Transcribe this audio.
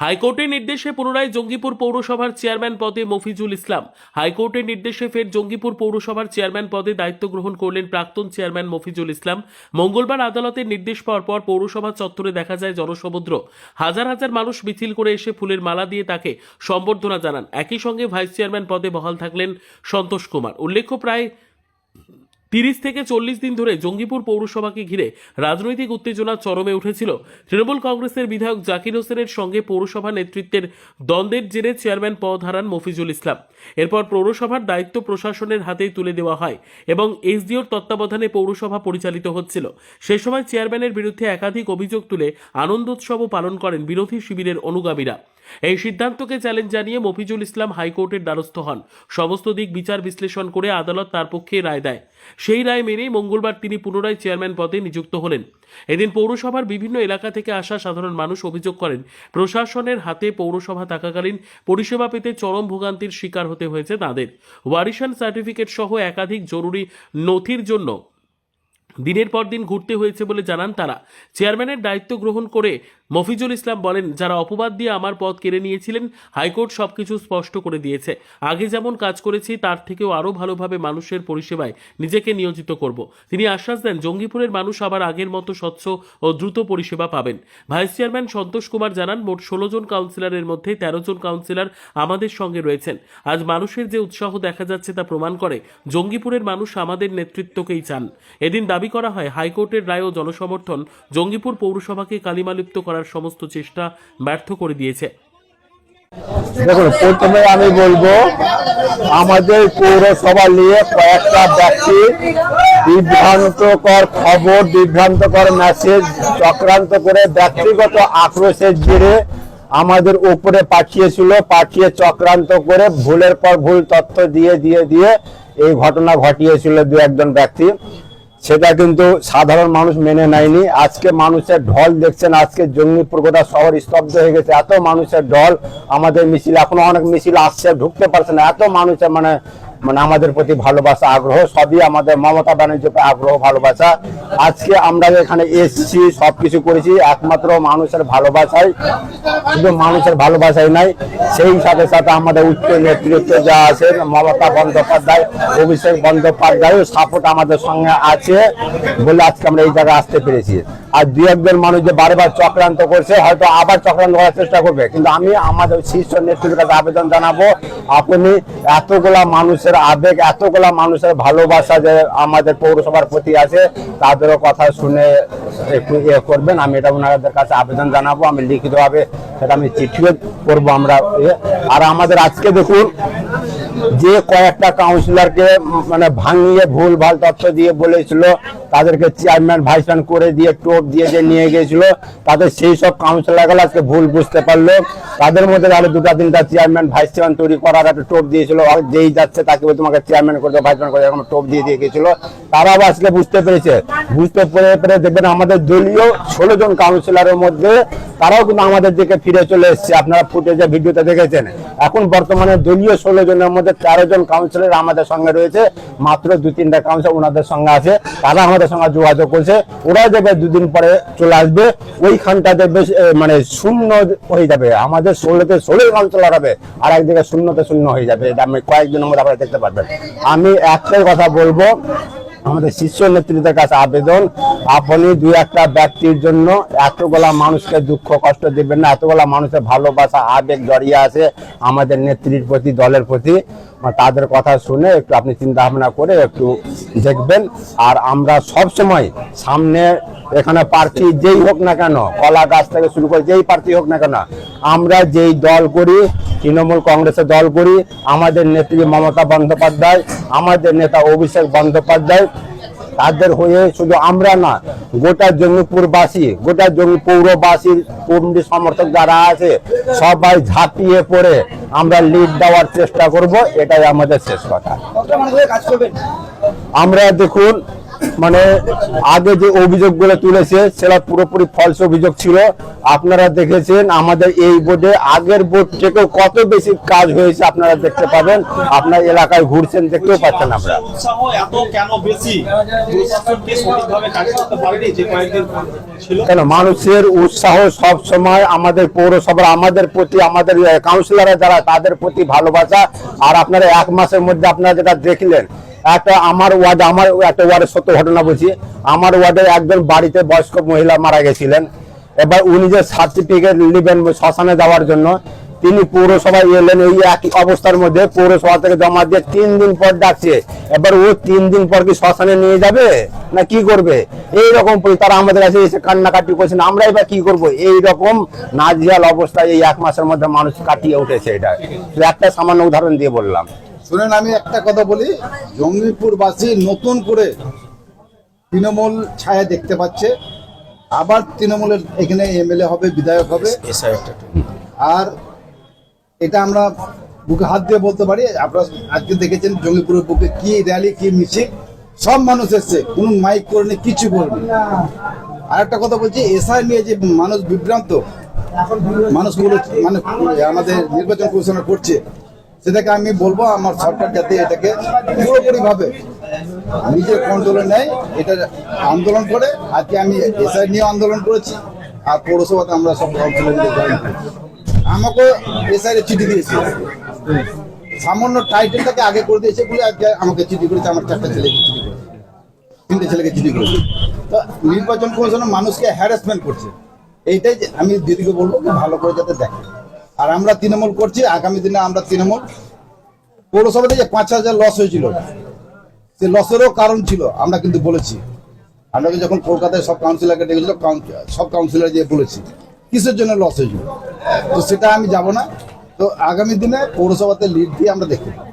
হাইকোর্টের নির্দেশে পুনরায় জঙ্গিপুর পৌরসভার চেয়ারম্যান পদে মফিজুল ইসলাম। হাইকোর্টের নির্দেশে ফের জঙ্গিপুর পৌরসভার চেয়ারম্যান পদে দায়িত্ব গ্রহণ করলেন প্রাক্তন চেয়ারম্যান মফিজুল ইসলাম। মঙ্গলবার আদালতের নির্দেশ পাওয়ার পর পৌরসভা চত্বরে দেখা যায় জনসমুদ্র। হাজার হাজার মানুষ মিছিল করে এসে ফুলের মালা দিয়ে তাকে সম্বর্ধনা জানান। একই সঙ্গে ভাইস চেয়ারম্যান পদে বহাল থাকলেন সন্তোষ কুমার। উল্লেখ্য, প্রায় 30 থেকে 40 দিন ধরে জঙ্গিপুর পৌরসভাকে ঘিরে রাজনৈতিক উত্তেজনা চরমে উঠেছিল। তৃণমূল কংগ্রেসের বিধায়ক জাকির হোসেনের সঙ্গে পৌরসভা নেতৃত্বের দ্বন্দ্বের জেরে চেয়ারম্যান পদ হারান মফিজুল ইসলাম। এরপর পৌরসভার দায়িত্ব প্রশাসনের হাতেই তুলে দেওয়া হয় এবং এসডিওর তত্ত্বাবধানে পৌরসভা পরিচালিত হচ্ছিল। সে সময় চেয়ারম্যানের বিরুদ্ধে একাধিক অভিযোগ তুলে আনন্দোৎসবও পালন করেন বিরোধী শিবিরের অনুগামীরা। এই সিদ্ধান্তকে চ্যালেঞ্জ জানিয়ে মফিজুল ইসলাম হাইকোর্টের দ্বারস্থ হন। সমস্ত দিক বিচার বিশ্লেষণ করে আদালত তার পক্ষে রায় দেয়। সেই রায় মেনেই মঙ্গলবার তিনি পুনরায় চেয়ারম্যান পদে নিযুক্ত হলেন। এদিন পৌরসভার বিভিন্ন এলাকা থেকে আসা সাধারণ মানুষ অভিযোগ করেন, প্রশাসনের হাতে পৌরসভা থাকাকালীন পরিষেবা পেতে চরম ভোগান্তির শিকার হতে হয়েছে তাদের। ওয়ারিশন সার্টিফিকেট সহ একাধিক জরুরি নথির জন্য দিনের পর দিন ঘুরতে হয়েছে বলে জানান তারা। চেয়ারম্যানের দায়িত্ব গ্রহণ করে মফিজুল ইসলাম বলেন, যারা অপবাদ দিয়ে আমার পদ কেড়ে নিয়েছিলেন, হাইকোর্ট সবকিছু স্পষ্ট করে দিয়েছে। আগে যেমন কাজ করেছি তার থেকেও আরও ভালোভাবে মানুষের পরিষেবায় নিজেকে নিয়োজিত করব। তিনি আশ্বাস দেন, জঙ্গিপুরের মানুষ আবার আগের মতো স্বচ্ছ ও দ্রুত পরিষেবা পাবেন। ভাইস চেয়ারম্যান সন্তোষ কুমার জানান, মোট 16 জন কাউন্সিলরের মধ্যে 13 জন কাউন্সিলর আমাদের সঙ্গে রয়েছেন। আজ মানুষের যে উৎসাহ দেখা যাচ্ছে তা প্রমাণ করে জঙ্গিপুরের মানুষ আমাদের নেতৃত্বকেই চান। এদিন দাবি করা হয়, হাইকোর্টের রায় ও জনসমর্থন জঙ্গিপুর পৌরসভাকে কালিমালিপ্ত করার সমস্ত চেষ্টা ব্যর্থ করে দিয়েছে। দেখুন, প্রথমে আমি বলবো, আমাদের পৌরসভা নিয়ে কয়েকটা ব্যক্তি বিভ্রান্তকর খবর, বিভ্রান্তকর মেসেজ চক্রান্ত করে ব্যক্তিগত আক্রোশের জেরে আমাদের উপরে পাঠিয়ে চক্রান্ত করে ভুলের পর ভুল তথ্য দিয়ে এই ঘটনা ঘটিয়েছিল দু একজন ব্যক্তি। সেটা কিন্তু সাধারণ মানুষ মেনে নেয়নি। আজকে মানুষের ঢল দেখছেন, আজকে জঙ্গিপুর গোটা শহর স্তব্ধ হয়ে গেছে। এত মানুষের ঢল, আমাদের মিছিল, এখনো অনেক মিছিল আসছে, ঢুকতে পারছে না। এত মানুষের মানে আমাদের প্রতি ভালোবাসা, আগ্রহ, সবই আমাদের মমতা ব্যানার্জির আগ্রহ, ভালোবাসা। আজকে আমরা এখানে এসেছি, সবকিছু করেছি একমাত্র মানুষের ভালোবাসায়। শুধু মানুষের ভালোবাসাই নাই, সেই সাথে সাথে আমাদের উচ্চ নেতৃত্ব যা আছে, মমতা বন্দ্যোপাধ্যায়, অভিষেক বন্দ্যোপাধ্যায় সাপোর্ট আমাদের সঙ্গে আছে বলে আজকে আমরা এই জায়গায় আসতে পেরেছি। আর দু একজন মানুষ যে বারবার চক্রান্ত করছে, হয়তো আবার চক্রান্ত করার চেষ্টা করবে, কিন্তু আমি আমাদের শীর্ষ নেতৃত্বের কাছে আবেদন জানাবো, আপনি এতগুলা মানুষের আবেগ, এতগুলা মানুষের ভালোবাসা যে আমাদের পৌরসভার প্রতি আছে, তাদেরও কথা শুনে একটু করবেন। আমি এটা ওনাদের কাছে আবেদন জানাবো, আমি লিখিতভাবে সেটা আমি চিঠিও করবো আমরা। আর আমাদের আজকে দেখুন, যে কয়েকটা কাউন্সিলরকে ভাঙিয়ে ভুল ভাল তথ্য দিয়ে বলেছিল, তাদেরকে চেয়ারম্যান ভাইস চেয়ারম্যান করে দিয়ে টোপ দিয়ে যে নিয়ে গিয়েছিল, তাদের সেই সব কাউন্সিলরগুলো আজকে ভুল বুঝতে পারলো। তাদের মধ্যে আরো 2-3টা চেয়ারম্যান ভাইস চেয়ারম্যান তৈরি করার একটা টোপ দিয়েছিল, যেই যাচ্ছে তাকে তোমাকে চেয়ারম্যান করে ভাইস চেয়ারম্যান করে, এরকম টোপ দিয়ে গিয়েছিল। তারাও আজকে বুঝতে পেরেছে। বুঝতে পেরে দেখবেন আমাদের দলীয় 16 জন কাউন্সিলরের মধ্যে তারাও কিন্তু আমাদের দিকে ফিরে চলে এসছে। আপনারা ফুটেজে ভিডিওতে দেখেছেন। এখন বর্তমানে দলীয় 16 জনের মধ্যে 13 জন কাউন্সিলর আমাদের সঙ্গে রয়েছে, মাত্র 2-3টা কাউন্সিলর ওনাদের সঙ্গে আছে। তারা আমাদের সঙ্গে যোগাযোগ করছে, ওরা দেখবে 2 দিন পরে চলে আসবে। ওইখানটা দেখবে শূন্য হয়ে যাবে, আমাদের 16তে 16 কাউন্সিলর হবে, আর একদিকে শূন্যতে শূন্য হয়ে যাবে। এটা আমি কয়েকদিনের মধ্যে আপনারা দেখতে পারবেন। আমি একটাই কথা বলবো, আমাদের শীর্ষ নেতৃত্বের কাছে আবেদন, আপনি 2-1টা ব্যক্তির জন্য এতগুলা মানুষকে দুঃখ কষ্ট দিবেন না। এতগুলা মানুষের ভালোবাসা, আবেগ জড়িয়ে আছে আমাদের নেত্রীর প্রতি, দলের প্রতি। তাদের কথা শুনে একটু আপনি চিন্তা ভাবনা করে একটু দেখবেন। আর আমরা সব সময় সামনে এখানে প্রার্থী যেই হোক না কেন, কলা গাছ থেকে শুরু করে যেই প্রার্থী হোক না কেন, আমরা যেই দল করি, তৃণমূল কংগ্রেসের দল করি, আমাদের নেত্রী মমতা বন্দ্যোপাধ্যায়, আমাদের নেতা অভিষেক বন্দ্যোপাধ্যায়, তাদের হয়ে শুধু আমরা না, গোটা জঙ্গিপুরবাসী, গোটা জঙ্গি পৌরবাসীর কর্মী সমর্থক যারা আছে, সবাই ঝাঁপিয়ে পড়ে আমরা লিড দেওয়ার চেষ্টা করব। এটাই আমাদের শেষ কথা। আমরা দেখুন, মানে আগে যে অভিযোগগুলো তুলেছে সেটা পুরোপুরি ফলস অভিযোগ ছিল। আপনারা দেখেছেন আমাদের এই বোর্ডে আগের বোর্ড থেকেও কত বেশি কাজ হয়েছে আপনারা দেখতে পাবেন। আপনার এলাকায় ঘুরছেন, দেখতেও পাচ্ছেন। আমরা উৎসাহ এত কেন বেশি? প্রশাসনকে সঠিকভাবে কাজ করতে পারেনি যে কয়েকদিন ছিল। কেন মানুষের উৎসাহ সব সময় আমাদের পৌরসভার আমাদের প্রতি, আমাদের কাউন্সিলররা যারা তাদের প্রতি ভালোবাসা। আর আপনারা 1 মাসের মধ্যে আপনারা যেটা দেখলেন, আমার একটা ওয়ার্ডের সত্য ঘটনা বলছি। আমার ওয়ার্ডে একজন বাড়িতে বয়স্ক মহিলা মারা গেছিলেন। এবার উনি যে সার্টিফিকেট নেবেন শ্মশানে যাওয়ার জন্য, তিনি পৌরসভায় এলেন এই একই অবস্থার মধ্যে, পৌরসভা থেকে জমা দিয়ে 3 দিন পর ডাকছে। এবার ও 3 দিন পর কি শ্মশানে নিয়ে যাবে না কি করবে? এইরকম তারা আমাদের কাছে এসে কান্নাকাটি করছেন। আমরা এবার কি করব? এইরকম নাজেহাল অবস্থায় এই 1 মাসের মধ্যে মানুষ কাটিয়ে উঠেছে। এটা একটা সামান্য উদাহরণ দিয়ে বললাম। শুনেন, আমি একটা কথা বলি, জঙ্গিপুরবাসী নতুন করে তৃণমূল ছায়া দেখতে পাচ্ছে। আবার তৃণমূলের এখানে এমএলএ হবে, বিধায়ক হবে। আর এটা আমরা বুকে হাত দিয়ে বলতে পারি। আপনারা আজকে দেখেছেন জঙ্গিপুরের বুকে কি র্যালি, কি মিছিল, সব মানুষ এসছে, কোনো মাইক করেনি, কিছু করেনি। আর একটা কথা বলছি, এসআই নিয়ে যে মানুষ বিভ্রান্ত, মানুষগুলো মানে আমাদের নির্বাচন কমিশনার করছে, সেটাকে আমি বলবো আমার সরকার যাতে এটাকে পুরোপুরি ভাবে নিজের কন্ট্রোলে নেয়, এটা আন্দোলন করে। আজকে আমি এসআই নিয়ে আন্দোলন করেছি, আর পৌরসভাতে আমরা সব কাউন্সিলর নিয়ে জয়েন করেছি। আমাকে এসআই এর চিঠি দিয়েছে, সামান্য টাইটেলটাকে আগে করে দিয়েছে বলে আজকে আমাকে চিঠি করেছে। আমার 4টা ছেলেকে চিঠি করেছে, 3টে ছেলেকে চিঠি করেছে। তো নির্বাচন কমিশন মানুষকে হ্যারাসমেন্ট করছে। এইটাই আমি দিদিকে বলবো ভালো করে যাতে দেখে। আর আমরা তৃণমূল করছি, আগামী দিনে আমরা তৃণমূল পৌরসভাতে যে 5,000 লস হয়েছিল, সে লসেরও কারণ ছিল আমরা কিন্তু বলেছি। আমরা যখন কলকাতায় সব কাউন্সিলরকে ডেকেছিল, সব কাউন্সিলর দিয়ে বলেছি কিসের জন্য লস হয়েছিল। তো সেটা আমি যাব না। তো আগামী দিনে পৌরসভাতে লিড দিয়ে আমরা দেখতে পাবো।